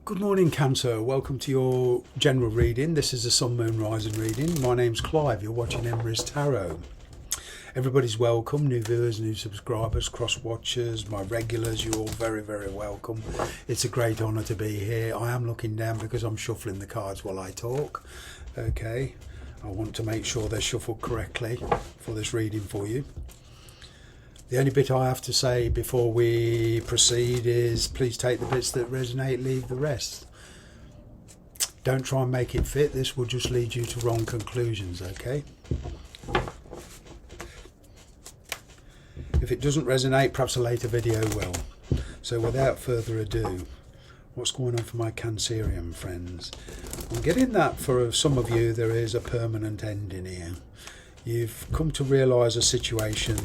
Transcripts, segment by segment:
Good morning, Cancer. Welcome to your general reading. This is a Sun, Moon, Rising reading. My name's Clive. You're watching Emrys Tarot. Everybody's welcome. New viewers, new subscribers, cross watchers, my regulars. You're all very, very welcome. It's a great honour to be here. I am looking down because I'm shuffling the cards while I talk. Okay. I want to make sure they're shuffled correctly for this reading for you. The only bit I have to say before we proceed is please take the bits that resonate, leave the rest. Don't try and make it fit. This will just lead you to wrong conclusions, okay? If it doesn't resonate, perhaps a later video will. So without further ado, what's going on for my Cancerian friends? I'm getting that for some of you there is a permanent ending here. You've come to realise a situation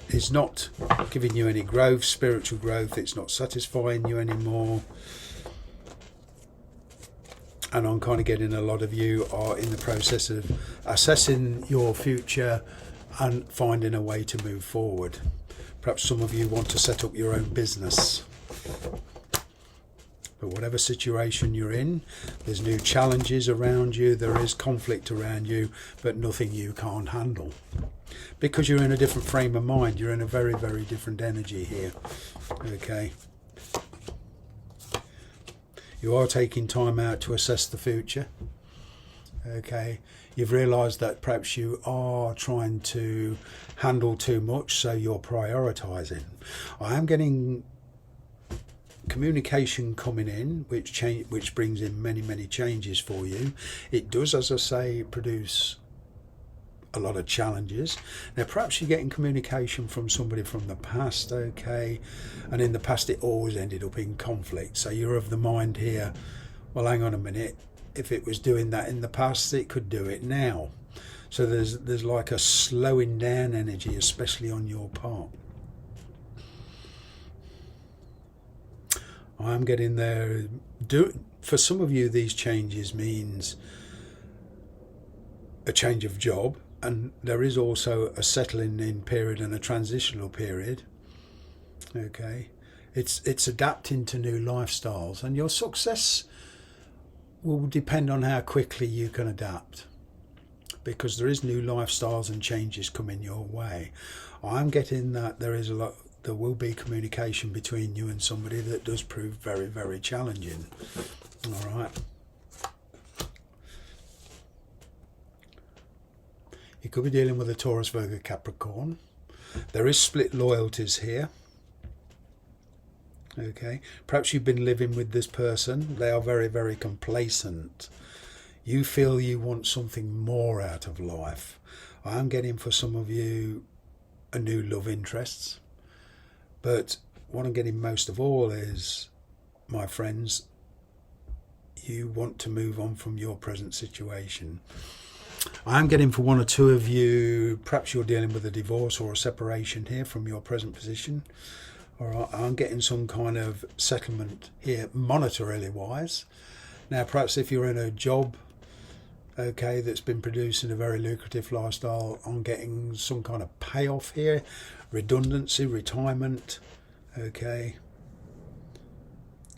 is not giving you any growth, spiritual growth. It's not satisfying you anymore. And I'm kind of getting a lot of you are in the process of assessing your future and finding a way to move forward. Perhaps some of you want to set up your own business. But whatever situation you're in, there's new challenges around you, there is conflict around you, but nothing you can't handle. Because you're in a different frame of mind, you're in a very, very different energy here. Okay. You are taking time out to assess the future. Okay. You've realised that perhaps you are trying to handle too much, so you're prioritising. I am getting communication coming in, which brings in many changes for you. It does, as I say, produce a lot of challenges. Now perhaps you're getting communication from somebody from the past, okay, and in the past it always ended up in conflict, so you're of the mind here, well, hang on a minute, if it was doing that in the past, it could do it now. So there's like a slowing down energy, especially on your part. I'm getting there. For some of you, these changes means a change of job, and there is also a settling in period and a transitional period. Okay, it's adapting to new lifestyles, and your success will depend on how quickly you can adapt, because there is new lifestyles and changes coming your way. I'm getting that there will be communication between you and somebody that does prove very, very challenging. All right. You could be dealing with a Taurus, Virgo, Capricorn. There is split loyalties here. Okay. Perhaps you've been living with this person. They are very, very complacent. You feel you want something more out of life. I'm getting for some of you a new love interest. But what I'm getting most of all is, my friends, you want to move on from your present situation. I'm getting for one or two of you, perhaps you're dealing with a divorce or a separation here from your present position. Or I'm getting some kind of settlement here, monetarily wise. Now, perhaps if you're in a job, okay, that's been producing a very lucrative lifestyle, I'm getting some kind of payoff here, redundancy, retirement, okay.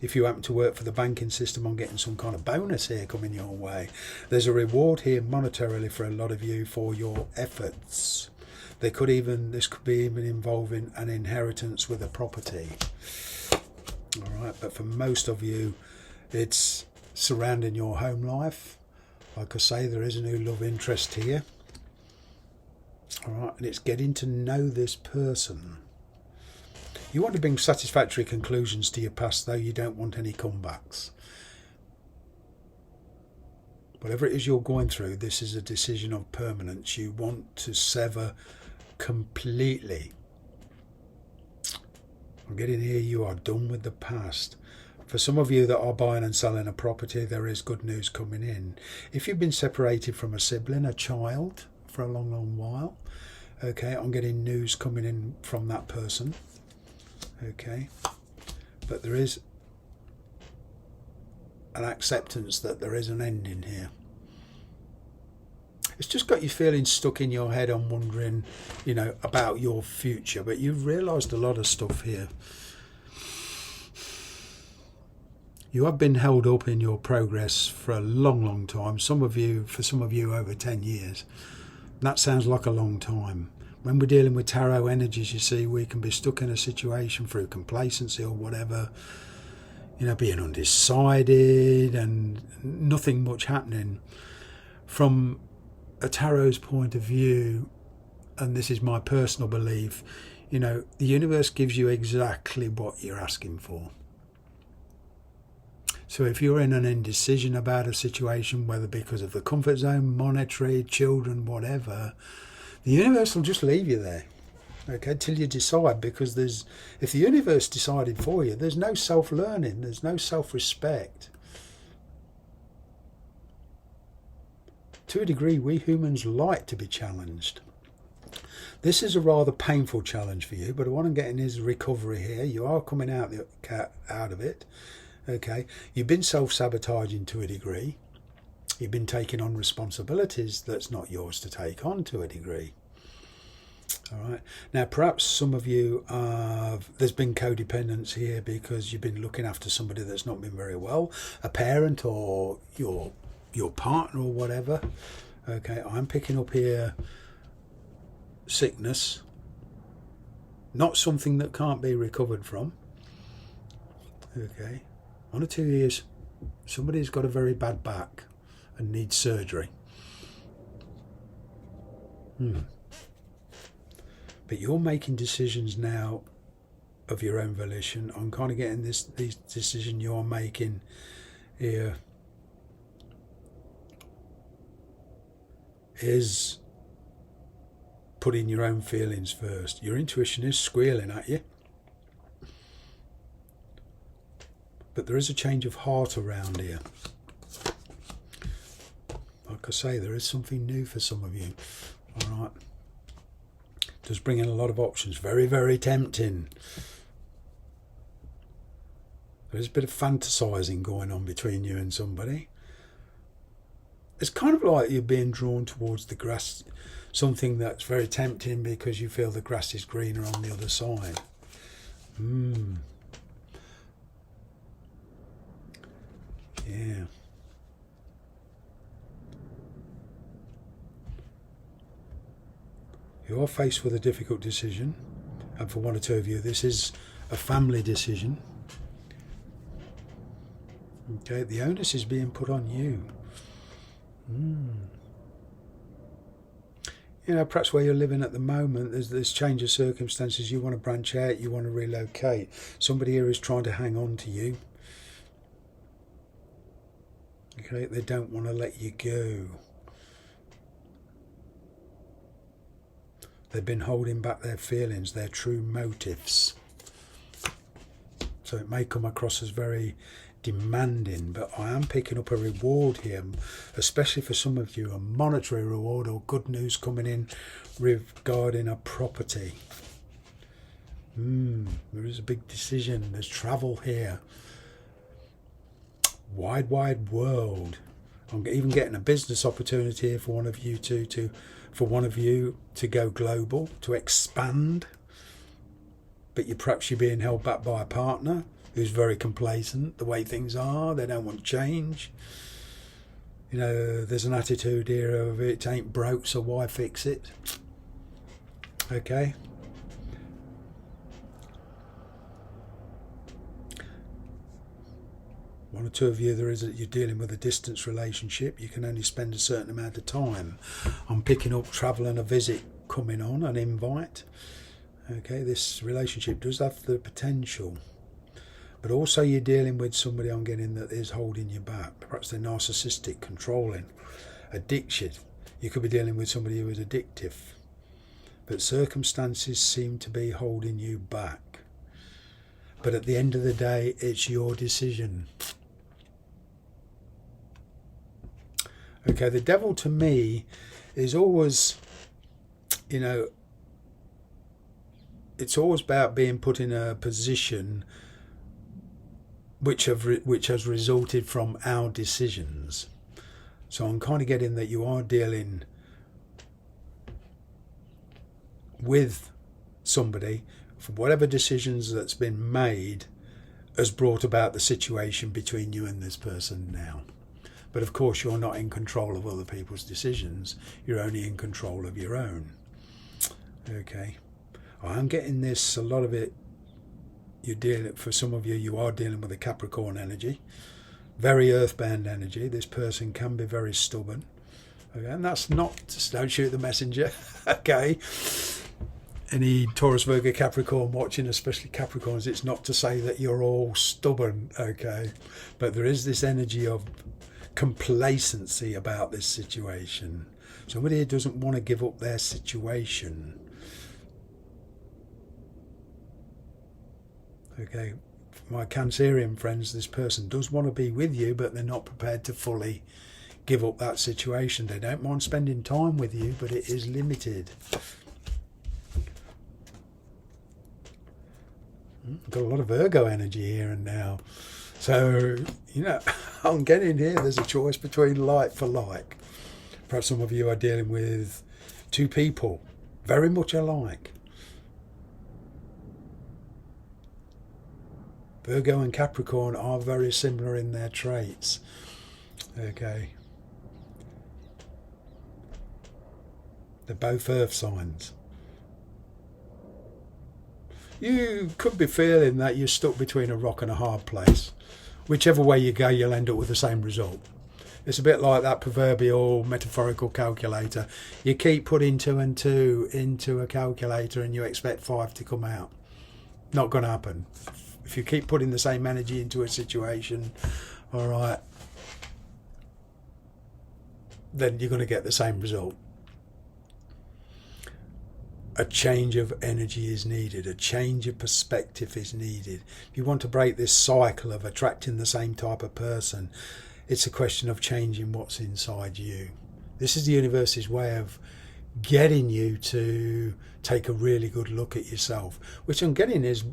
If you happen to work for the banking system, I'm getting some kind of bonus here coming your way. There's a reward here monetarily for a lot of you for your efforts. This could be even involving an inheritance with a property. All right, but for most of you, it's surrounding your home life. Like I say, there is a new love interest here. All right, and it's getting to know this person. You want to bring satisfactory conclusions to your past, though you don't want any comebacks. Whatever it is you're going through, this is a decision of permanence. You want to sever completely. I'm getting here, you are done with the past. For some of you that are buying and selling a property, there is good news coming in. If you've been separated from a sibling, a child, for a long while, okay, I'm getting news coming in from that person. Okay, but there is an acceptance that there is an ending here. It's just got you feeling stuck in your head on wondering, about your future, but you've realised a lot of stuff here. You have been held up in your progress for a long, long time. For some of you, over 10 years. That sounds like a long time. When we're dealing with tarot energies, you see, we can be stuck in a situation through complacency or whatever, being undecided and nothing much happening. From a tarot's point of view, and this is my personal belief, the universe gives you exactly what you're asking for. So if you're in an indecision about a situation, whether because of the comfort zone, monetary, children, whatever, the universe will just leave you there, okay, till you decide. Because if the universe decided for you, there's no self-learning, there's no self-respect. To a degree, we humans like to be challenged. This is a rather painful challenge for you, but what I'm getting is recovery here. You are coming out of it. Okay, you've been self-sabotaging to a degree. You've been taking on responsibilities that's not yours to take on to a degree. All right. Now, perhaps some of you there's been codependence here because you've been looking after somebody that's not been very well, a parent or your partner or whatever. Okay, I'm picking up here sickness, not something that can't be recovered from. Okay. 1 or 2 years, somebody's got a very bad back and needs surgery. But you're making decisions now of your own volition. I'm kind of getting these decision you're making here is putting your own feelings first. Your intuition is squealing at you. But there is a change of heart around here. Like I say, there is something new for some of you. All right. Does bring in a lot of options. Very, very tempting. There's a bit of fantasizing going on between you and somebody. It's kind of like you're being drawn towards the grass. Something that's very tempting because you feel the grass is greener on the other side. Yeah. You are faced with a difficult decision, and for 1 or 2 of you, this is a family decision. Okay, the onus is being put on you. Perhaps where you're living at the moment, there's this change of circumstances. You want to branch out, you want to relocate. Somebody here is trying to hang on to you. Okay, they don't want to let you go. They've been holding back their feelings, their true motives. So it may come across as very demanding, but I am picking up a reward here, especially for some of you, a monetary reward or good news coming in regarding a property. There is a big decision. There's travel here. Wide world. I'm even getting a business opportunity here for one of you to go global, to expand. But perhaps you're being held back by a partner who's very complacent the way things are. They don't want change. There's an attitude here of it ain't broke, so why fix it? Okay. One or 2 of you, you're dealing with a distance relationship. You can only spend a certain amount of time. I'm picking up travel and a visit coming on, an invite. Okay, this relationship does have the potential. But also you're dealing with somebody, I'm getting, that is holding you back. Perhaps they're narcissistic, controlling, addiction. You could be dealing with somebody who is addictive. But circumstances seem to be holding you back. But at the end of the day, it's your decision. Okay, the devil to me is always, it's always about being put in a position which has resulted from our decisions. So I'm kind of getting that you are dealing with somebody for whatever decisions that's been made has brought about the situation between you and this person now. But of course, you're not in control of other people's decisions. You're only in control of your own. Okay. I'm getting this, a lot of it, for some of you, you are dealing with a Capricorn energy. Very earthbound energy. This person can be very stubborn. Okay, and that's not, just don't shoot the messenger. Okay. Any Taurus, Virgo, Capricorn watching, especially Capricorns, it's not to say that you're all stubborn, okay? But there is this energy of complacency about this situation. Somebody who doesn't want to give up their situation. Okay, for my Cancerian friends, this person does want to be with you, but they're not prepared to fully give up that situation. They don't mind spending time with you, but it is limited. Got a lot of Virgo energy here and now. So, I'm getting here, there's a choice between like for like. Perhaps some of you are dealing with two people very much alike. Virgo and Capricorn are very similar in their traits. Okay. They're both earth signs. You could be feeling that you're stuck between a rock and a hard place. Whichever way you go, you'll end up with the same result. It's a bit like that proverbial metaphorical calculator. You keep putting 2 and 2 into a calculator and you expect 5 to come out. Not going to happen. If you keep putting the same energy into a situation, all right, then you're going to get the same result. A change of energy is needed. A change of perspective is needed. If you want to break this cycle of attracting the same type of person, it's a question of changing what's inside you. This is the universe's way of getting you to take a really good look at yourself, which I'm getting is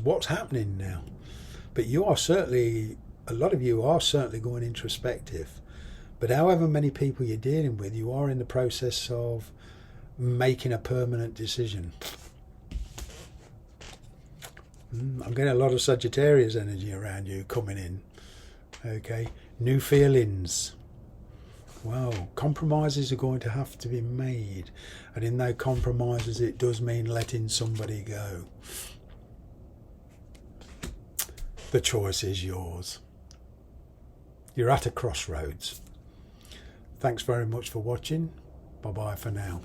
what's happening now. But you are certainly, a lot of you are certainly going introspective. But however many people you're dealing with, you are in the process of making a permanent decision. I'm getting a lot of Sagittarius energy around you coming in. Okay, new feelings. Wow, compromises are going to have to be made, and in those compromises it does mean letting somebody go. The choice is yours. You're at a crossroads. Thanks very much for watching. Bye bye for now.